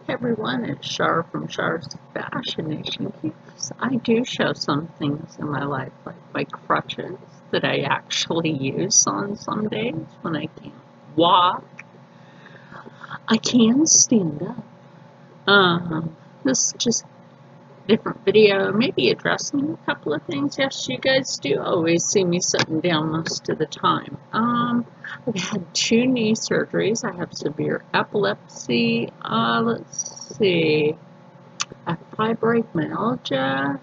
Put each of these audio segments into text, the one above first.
Everyone, it's Char from Char's Fascination Gifts. I do show some things in my life, like my crutches, that I actually use on some days when I can't walk. I can stand up. This is just a different video, maybe addressing a couple of things. Yes, you guys do always see me sitting down most of the time. I've had 2 knee surgeries. I have severe epilepsy. Let's see. I have fibromyalgia,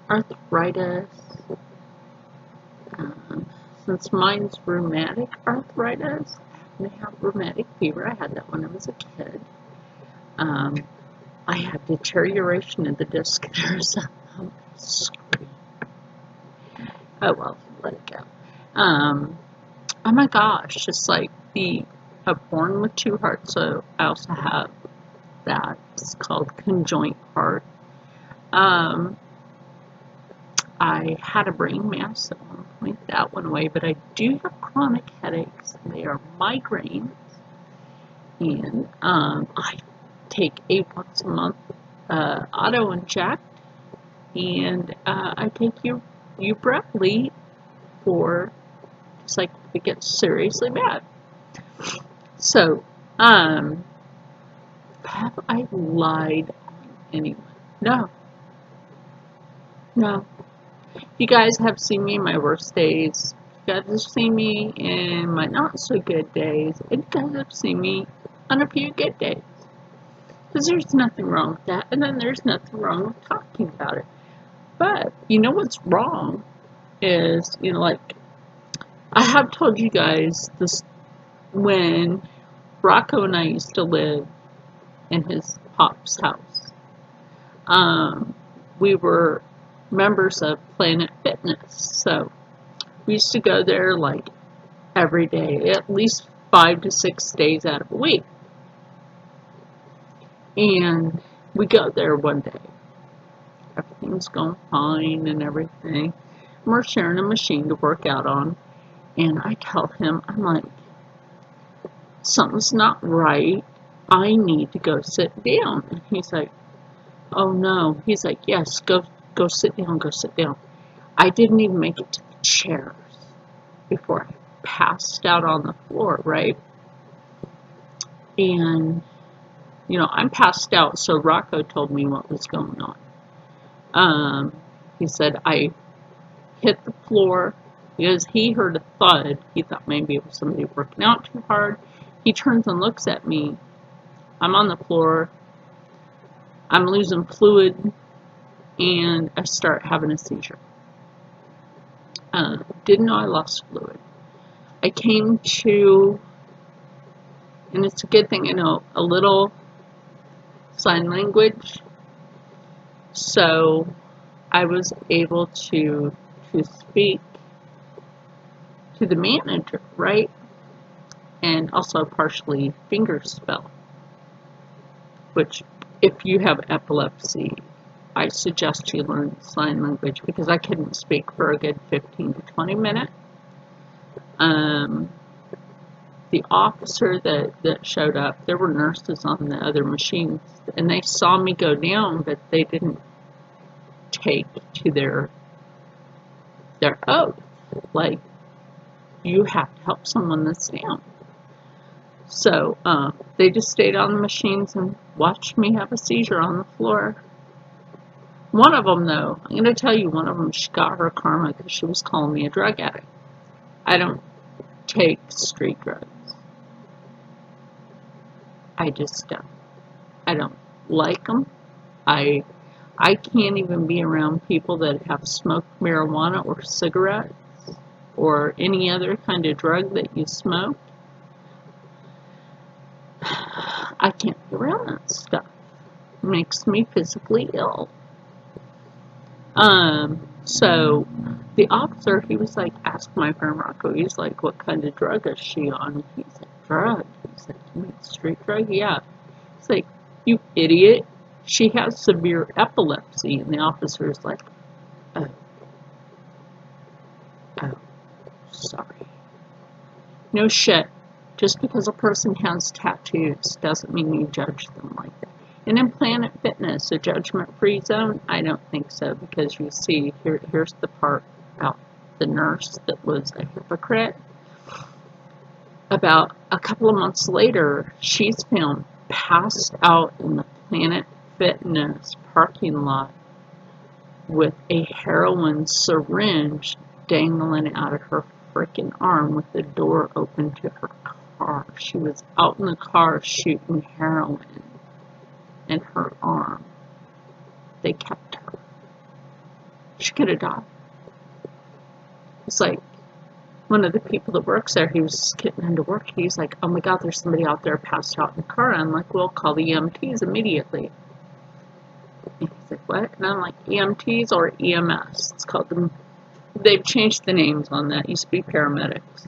arthritis. Since mine's rheumatic arthritis, I have rheumatic fever. I had that when I was a kid. I had deterioration of the disc. There's a screen. Oh well, let it go. Oh my gosh, it's like I'm born with 2 hearts, so I also have that. It's called conjoint heart. I had a brain mass at one point. That went away, but I do have chronic headaches. They are migraines, and I take a once a month auto inject, and I take Ubrelvy for it's like if it gets seriously bad. So, have I lied on anyone? No. No. You guys have seen me in my worst days. You guys have seen me in my not so good days. And you guys have seen me on a few good days. Because there's nothing wrong with that. And then there's nothing wrong with talking about it. But, you know what's wrong is, like, I have told you guys this when Rocco and I used to live in his pop's house. We were members of Planet Fitness, so we used to go there like every day, at least 5 to 6 days out of a week. And we go there one day. Everything's going fine and everything. We're sharing a machine to work out on. And I tell him, I'm like, something's not right. I need to go sit down. And he's like, oh no. He's like, yes, go sit down, go sit down. I didn't even make it to the chairs before I passed out on the floor, right? And, I'm passed out, so Rocco told me what was going on. He said I hit the floor because he heard a thud. He thought maybe it was somebody working out too hard. He turns and looks at me. I'm on the floor. I'm losing fluid, and I start having a seizure. Didn't know I lost fluid. I came to, and it's a good thing I know a little sign language, so I was able to speak to the manager, right? And also partially finger spell, which if you have epilepsy, I suggest you learn sign language because I couldn't speak for a good 15 to 20 minutes. The officer that showed up, there were nurses on the other machines, and they saw me go down, but they didn't take to their oath. Like, you have to help someone that's down. So they just stayed on the machines and watched me have a seizure on the floor. One of them, though, I'm going to tell you, one of them, she got her karma because she was calling me a drug addict. I don't take street drugs. I just don't. I don't like them. I can't even be around people that have smoked marijuana or cigarettes or any other kind of drug that you smoke. I can't be around that stuff. It makes me physically ill. So the officer, he was like, ask my friend Rocco, he's like, what kind of drug is she on? He's like, drug? He's like, you mean street drug? Yeah. He's like, you idiot. She has severe epilepsy. And the officer is like, oh, sorry. No shit. Just because a person has tattoos doesn't mean you judge them like that. And in Planet Fitness, a judgment-free zone, I don't think so, because you see, here's the part about the nurse that was a hypocrite. About a couple of months later, she's found passed out in the Planet Fitness parking lot with a heroin syringe dangling out of her freaking arm with the door open to her car. She was out in the car shooting heroin in her arm. They kept her. She could have died. It's like one of the people that works there, he was getting into work. He's like, oh my God, there's somebody out there passed out in the car. I'm like, well, call the EMTs immediately. And he's like, what? And I'm like, EMTs or EMS? It's called them. They've changed the names on that. It used to be paramedics.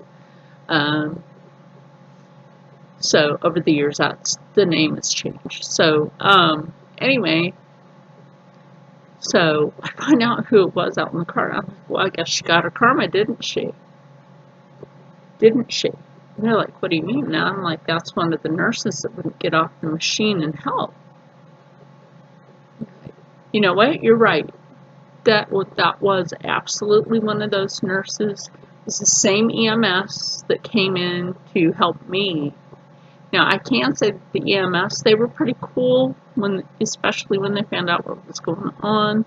So over the years, that's the name has changed. So anyway, so I find out who it was out in the car. I'm like, well, I guess she got her karma, didn't she? Didn't she? And they're like, what do you mean? And I'm like, that's one of the nurses that wouldn't get off the machine and help. You know what? You're right. That was absolutely one of those nurses. It's the same EMS that came in to help me. Now, I can say that the EMS, they were pretty cool, especially when they found out what was going on.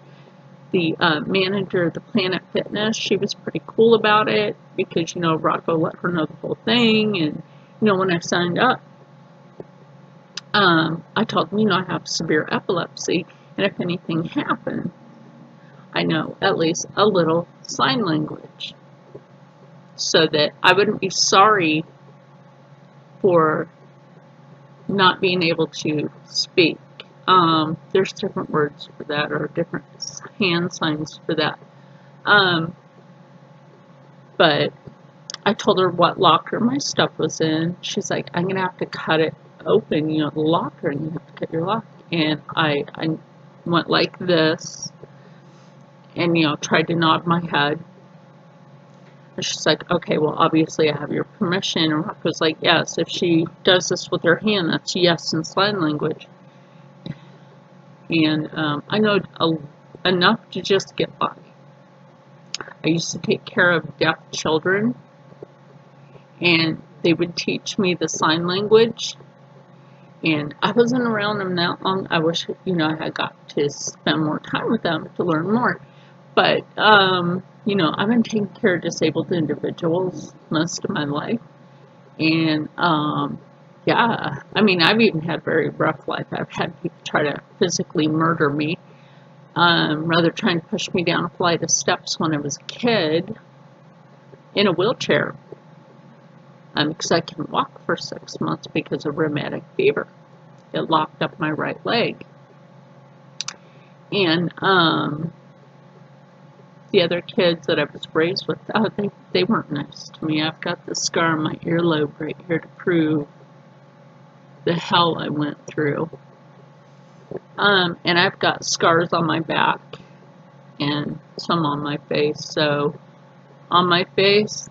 The manager of the Planet Fitness, she was pretty cool about it because, Rocco let her know the whole thing. And, when I signed up, I told them, I have severe epilepsy, and if anything happened, I know at least a little sign language so that I wouldn't be sorry for not being able to speak. There's different words for that, or different hand signs for that. But I told her what locker my stuff was in. She's like, I'm going to have to cut it open, the locker, and you have to cut your lock. And I went like this and, tried to nod my head. And she's like, okay, well, obviously I have your permission. And Rocco's like, yes, if she does this with her hand, that's yes in sign language. And I know enough to just get by. I used to take care of deaf children, and they would teach me the sign language. And I wasn't around them that long. I wish, I had got to spend more time with them to learn more. But, I've been taking care of disabled individuals most of my life. And, yeah, I've even had a very rough life. I've had people try to physically murder me, rather trying to push me down a flight of steps when I was a kid in a wheelchair. Because I couldn't walk for 6 months because of rheumatic fever. It locked up my right leg. And, the other kids that I was raised with, they weren't nice to me. I've got the scar on my earlobe right here to prove the hell I went through. And I've got scars on my back and some on my face. So on my face,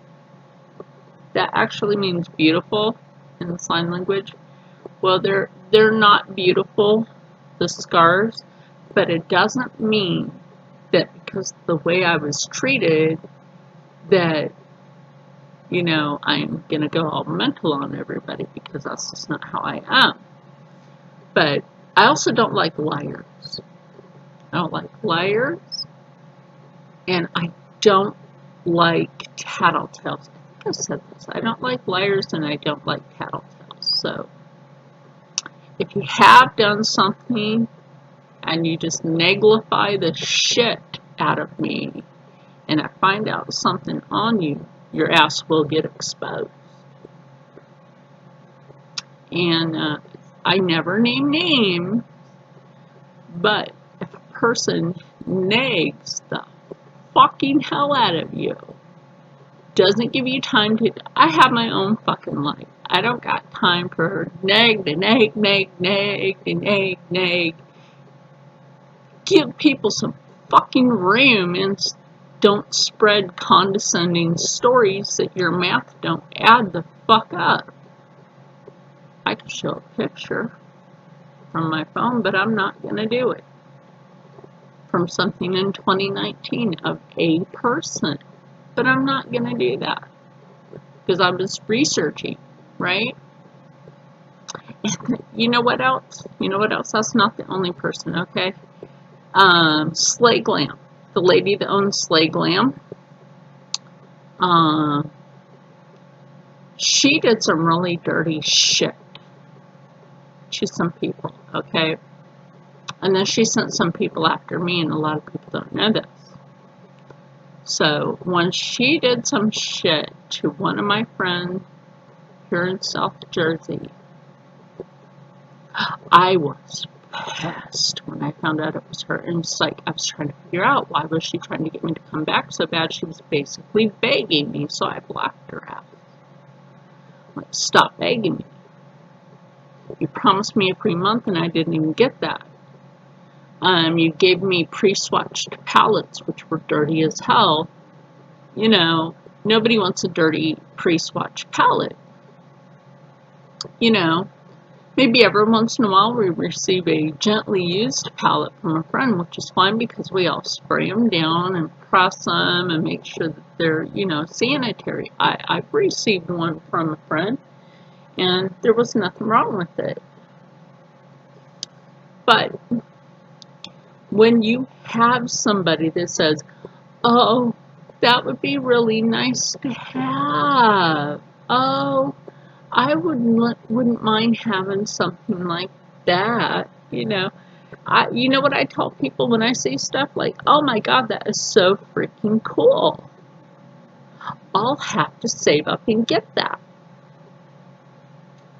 that actually means beautiful in the sign language. Well, they're not beautiful, the scars, but it doesn't mean that because the way I was treated that, I'm going to go all mental on everybody, because that's just not how I am. But I also don't like liars. I don't like liars, and I don't like tattletales. I think I said this. I don't like liars, and I don't like tattletales. So if you have done something and you just neglify the shit out of me, and I find out something on you, your ass will get exposed. And I never name names, but if a person nags the fucking hell out of you, doesn't give you time to, I have my own fucking life. I don't got time for her nag to nag, nag, nag, to nag, nag. Give people some fucking room and don't spread condescending stories that your math don't add the fuck up. I could show a picture from my phone, but I'm not going to do it. From something in 2019 of a person. But I'm not going to do that. Because I was researching, right? You know what else? You know what else? That's not the only person, okay? Slay Glam. The lady that owns Slay Glam. She did some really dirty shit to some people, okay? And then she sent some people after me, and a lot of people don't know this. So, when she did some shit to one of my friends here in South Jersey, I was pissed when I found out it was her. And it's like, I was trying to figure out, why was she trying to get me to come back so bad? She was basically begging me, so I blocked her out. Like, stop begging me. You promised me a free month and I didn't even get that. You gave me pre-swatched palettes, which were dirty as hell. You know, nobody wants a dirty pre-swatched palette. You know, maybe every once in a while we receive a gently used palette from a friend, which is fine because we all spray them down and press them and make sure that they're, you know, sanitary. I've received one from a friend and there was nothing wrong with it. But when you have somebody that says, oh, that would be really nice to have. Oh, I wouldn't mind having something like that, you know. You know what I tell people when I see stuff like, oh my God, that is so freaking cool. I'll have to save up and get that.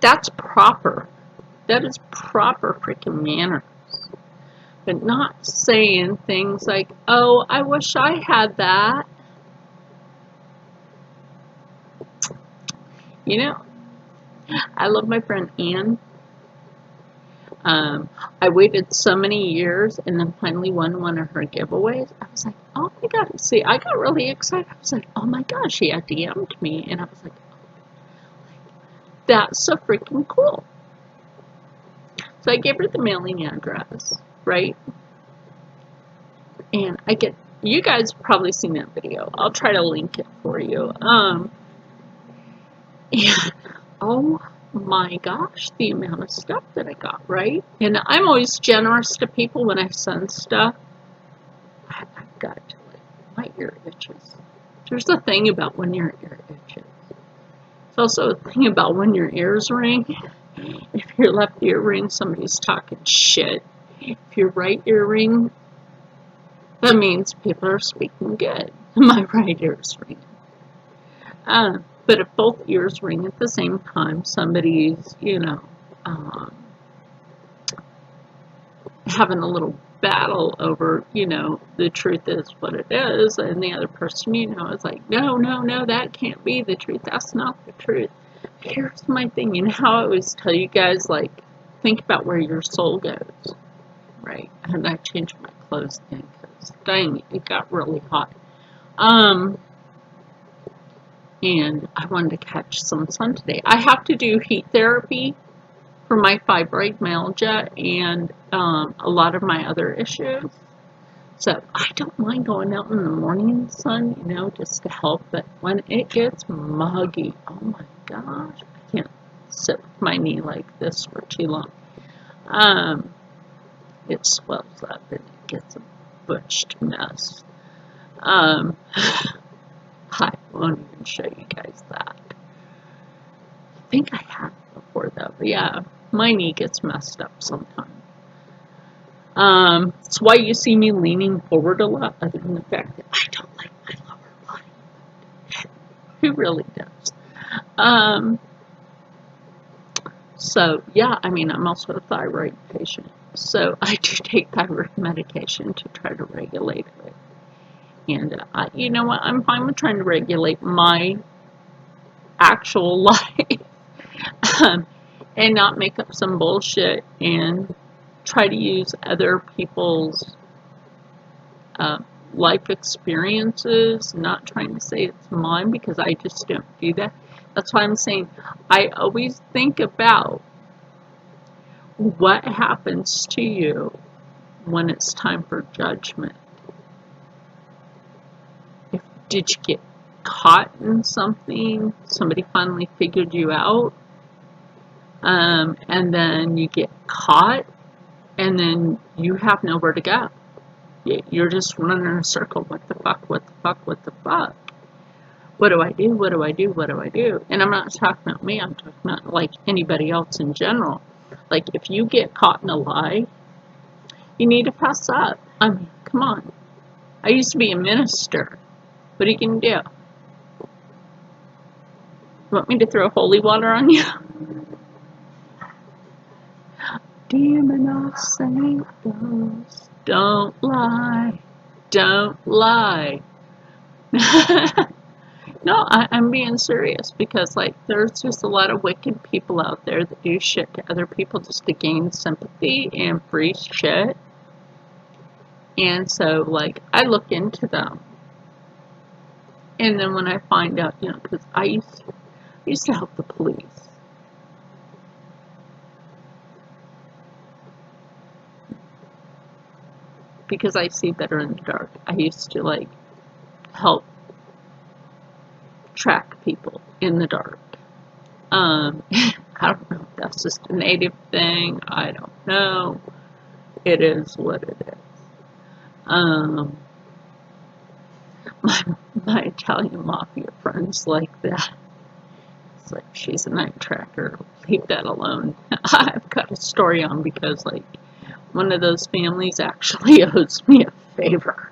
That's proper. That is proper freaking manners. But not saying things like, oh, I wish I had that. You know, I love my friend Anne. I waited so many years and then finally won one of her giveaways. I was like, oh my God. See, I got really excited. I was like, oh my gosh, she had DM'd me. And I was like, that's so freaking cool. So I gave her the mailing address, right? And I get, you guys have probably seen that video. I'll try to link it for you. And oh my gosh, the amount of stuff that I got, right? And I'm always generous to people when I send stuff. I've got to, like, my ear itches. There's a thing about when your ear itches. There's also a thing about when your ears ring. If your left ear rings, somebody's talking shit. If your right ear rings, that means people are speaking good. My right ear's ringing. But if both ears ring at the same time, somebody's, you know, having a little battle over, you know, the truth is what it is, and the other person, you know, is like, no, no, no, that can't be the truth. That's not the truth. Here's my thing. You know how I always tell you guys, like, think about where your soul goes, right? And I changed my clothes again because, dang, it got really hot. And I wanted to catch some sun today. I have to do heat therapy for my fibromyalgia and a lot of my other issues. So I don't mind going out in the morning sun, you know, just to help. But when it gets muggy, oh my gosh, I can't sit with my knee like this for too long. It swells up and it gets a butched mess. I won't even show you guys that. I think I have before though, but yeah, my knee gets messed up sometimes. That's why you see me leaning forward a lot, other than the fact that I don't like my lower body. Who really does? So yeah, I mean, I'm also a thyroid patient, so I do take thyroid medication to try to regulate it. And you know what? I'm fine with trying to regulate my actual life and not make up some bullshit and try to use other people's life experiences, not trying to say it's mine because I just don't do that. That's why I'm saying I always think about What happens to you when it's time for judgment? Did you get caught in something? Somebody finally figured you out, and then you get caught, and then you have nowhere to go. You're just running in a circle. What the fuck? What the fuck? What the fuck? What do I do? What do I do? What do I do? And I'm not talking about me. I'm talking about like anybody else in general. Like if you get caught in a lie, you need to fess up. I mean, come on. I used to be a minister. What are you gonna do? Want me to throw holy water on you? Demon of St. Louis, don't lie, don't lie. No, I'm being serious because, like, there's just a lot of wicked people out there that do shit to other people just to gain sympathy and free shit. And so, like, I look into them. And then when I find out, you know, because I used to help the police. Because I see better in the dark. I used to, like, help track people in the dark. I don't know if that's just a native thing. I don't know. It is what it is. My, my Italian mafia friends like that. It's like, she's a night tracker. Leave that alone. I've got a story on because, like, one of those families actually owes me a favor.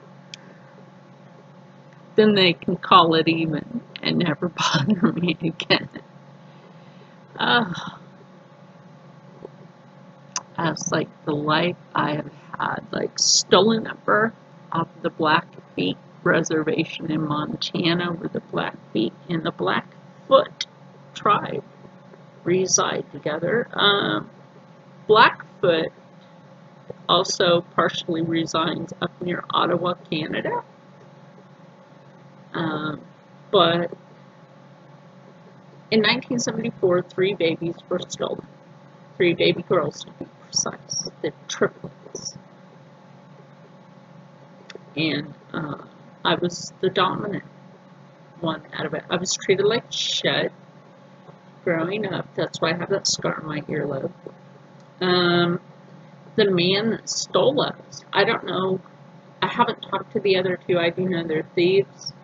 Then they can call it even and never bother me again. As like the life I have had, like stolen at birth off the Blackfeet Reservation in Montana, where the Blackfeet and the Blackfoot tribe reside together. Blackfoot also partially resides up near Ottawa, Canada. But in 1974, 3 babies were stolen. 3 baby girls, to be precise. They're triplets. And I was the dominant one out of it. I was treated like shit growing up. That's why I have that scar on my earlobe. The man that stole us, I don't know. I haven't talked to the other 2. I do know they're thieves.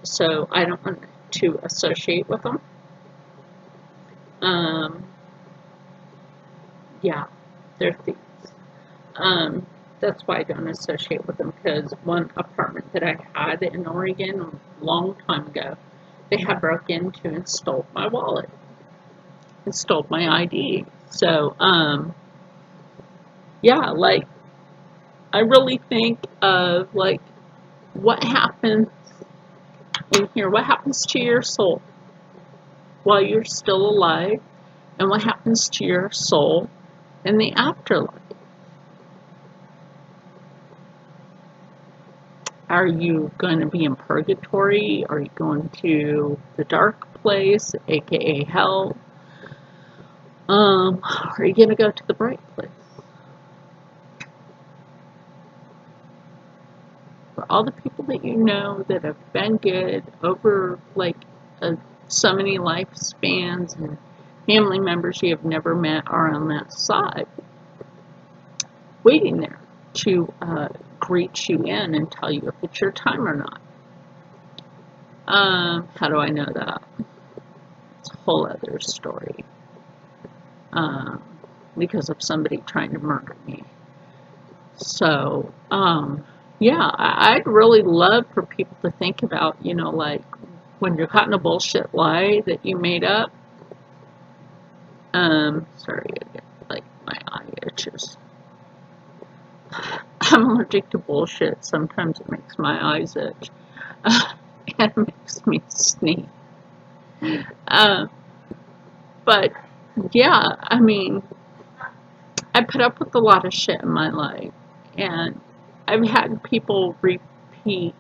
So I don't want to associate with them. Yeah, they're thieves. That's why I don't associate with them, because one apartment that I had in Oregon a long time ago, they had broke into and stole my wallet and stole my ID. So, yeah, like, I really think of, like, what happens in here, what happens to your soul while you're still alive, and what happens to your soul in the afterlife. Are you going to be in purgatory? Are you going to the dark place, aka hell? Are you going to go to the bright place? For all the people that you know that have been good over like so many lifespans, and family members you have never met are on that side, waiting there to greet you in and tell you if it's your time or not. How do I know that? It's a whole other story. Because of somebody trying to murder me. So, yeah, I'd really love for people to think about, you know, like, when you're caught in a bullshit lie that you made up. Sorry, like, my eye itches. I'm allergic to bullshit. Sometimes it makes my eyes itch. And it makes me sneeze. But, yeah, I mean, I put up with a lot of shit in my life. And I've had people repeat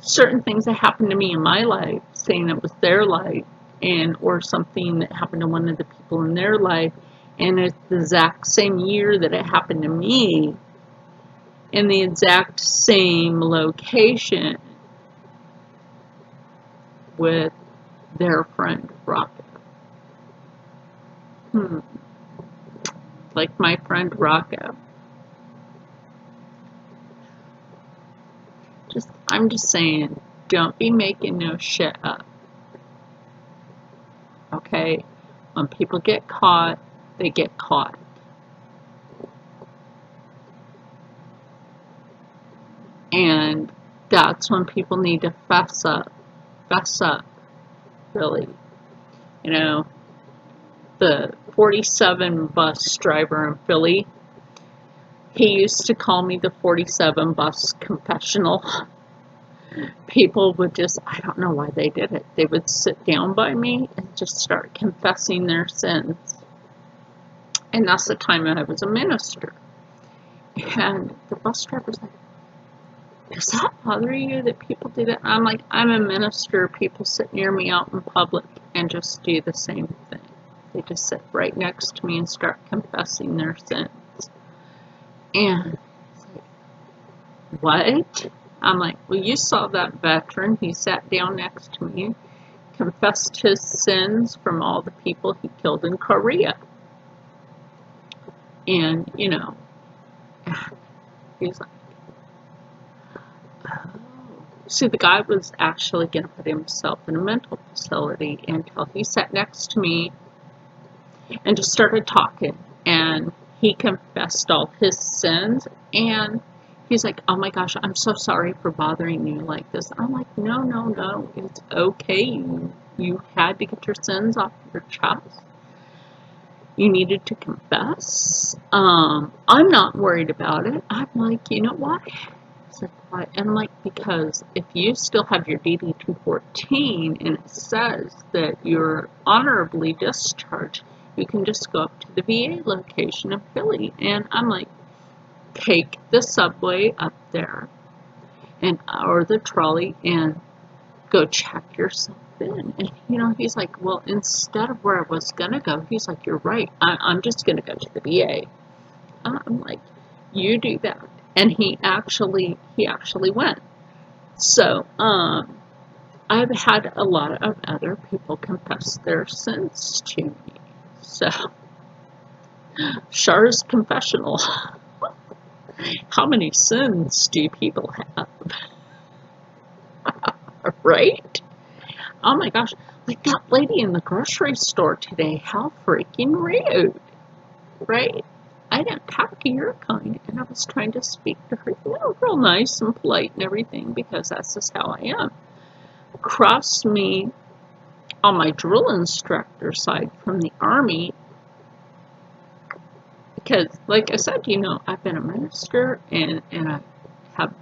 certain things that happened to me in my life, saying it was their life, and or something that happened to one of the people in their life, And it's the exact same year that it happened to me, in the exact same location with their friend Rocco. Like my friend Rocco. I'm just saying, don't be making no shit up. Okay? When people get caught, they get caught. And that's when people need to fess up. Fess up, really. You know, the 47 bus driver in Philly, he used to call me the 47 bus confessional. People would just, I don't know why they did it. They would sit down by me and just start confessing their sins. And that's the time I was a minister. And the bus driver's like, does that bother you that people do that? I'm like, I'm a minister. People sit near me out in public and just do the same thing. They just sit right next to me and start confessing their sins. And it's like, what? I'm like, well, you saw that veteran. He sat down next to me, confessed his sins from all the people he killed in Korea. And, you know, he's like, oh. See, the guy was actually going to put himself in a mental facility until he sat next to me and just started talking. And he confessed all his sins. And he's like, oh my gosh, I'm so sorry for bothering you like this. I'm like, no, it's okay. You had to get your sins off your chest. You needed to confess. I'm not worried about it. I'm like, you know what? It's like, why? And I'm like, because if you still have your DD 214 and it says that you're honorably discharged, you can just go up to the VA location in Philly. And I'm like, take the subway up there and or the trolley and go check yourself in. And you know, he's like, well, instead of where I was gonna go, he's like, you're right, I'm just gonna go to the VA. I'm like, you do that. And he actually went. So I've had a lot of other people confess their sins to me. So Char's confessional. How many sins do people have? Right? Oh my gosh, like that lady in the grocery store today, how freaking rude, right? I didn't talk to your kind, and I was trying to speak to her, you know, real nice and polite and everything, because that's just how I am. Crossed me on my drill instructor side from the Army, because, like I said, you know, I've been a minister, and I have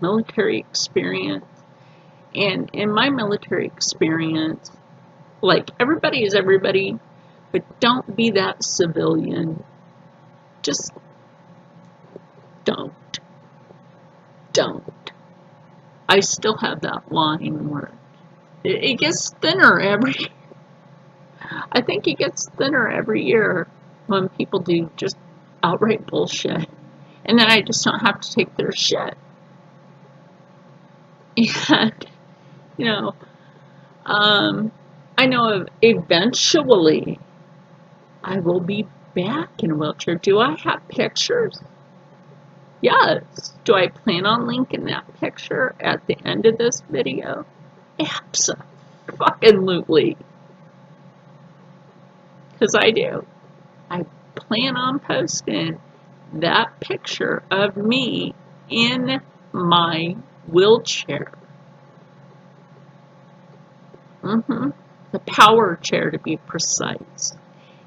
military experience. And in my military experience, like, everybody is everybody, but don't be that civilian. Just don't. I still have that line where it gets thinner I think it gets thinner every year when people do just outright bullshit. And then I just don't have to take their shit. And, you know, I know eventually I will be back in a wheelchair. Do I have pictures? Yes. Do I plan on linking that picture at the end of this video? Absolutely. Because I do. I plan on posting that picture of me in my wheelchair. The power chair, to be precise.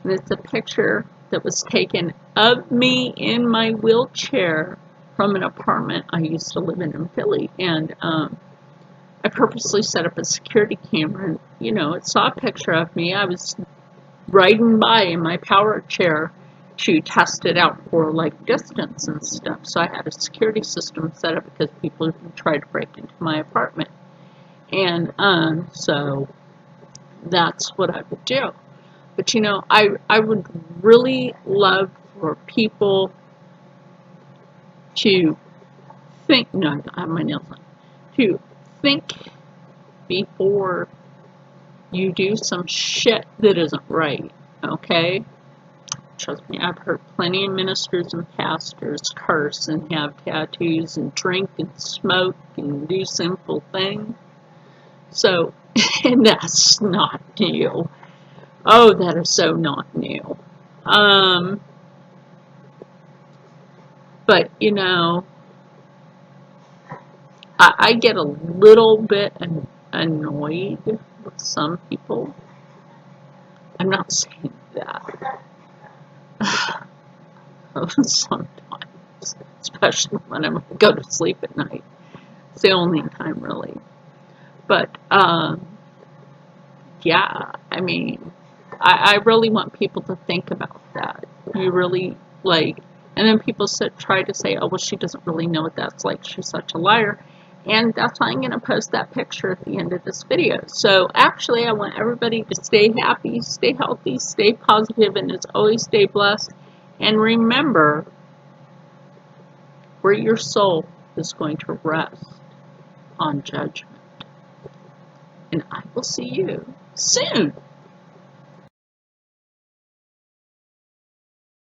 And it's a picture that was taken of me in my wheelchair from an apartment I used to live in Philly. And I purposely set up a security camera, and, you know, it saw a picture of me. I was riding by in my power chair to test it out for, like, distance and stuff. So I had a security system set up because people tried to break into my apartment. And so that's what I would do. But you know, I would really love for people to think, no, I have my nails on, to think before you do some shit that isn't right, okay? Trust me, I've heard plenty of ministers and pastors curse and have tattoos and drink and smoke and do sinful things. So, and that's not new. Oh, that is so not new. But, you know, I get a little bit annoyed with some people. I'm not saying that. Sometimes, especially when I'm going to go to sleep at night. It's the only time, really. But, yeah, I mean, I really want people to think about that. You really, like, and then people try to say, oh, well, she doesn't really know what that's like. She's such a liar. And that's why I'm going to post that picture at the end of this video. So actually, I want everybody to stay happy, stay healthy, stay positive, and as always, stay blessed. And remember where your soul is going to rest on judgment. And I will see you soon.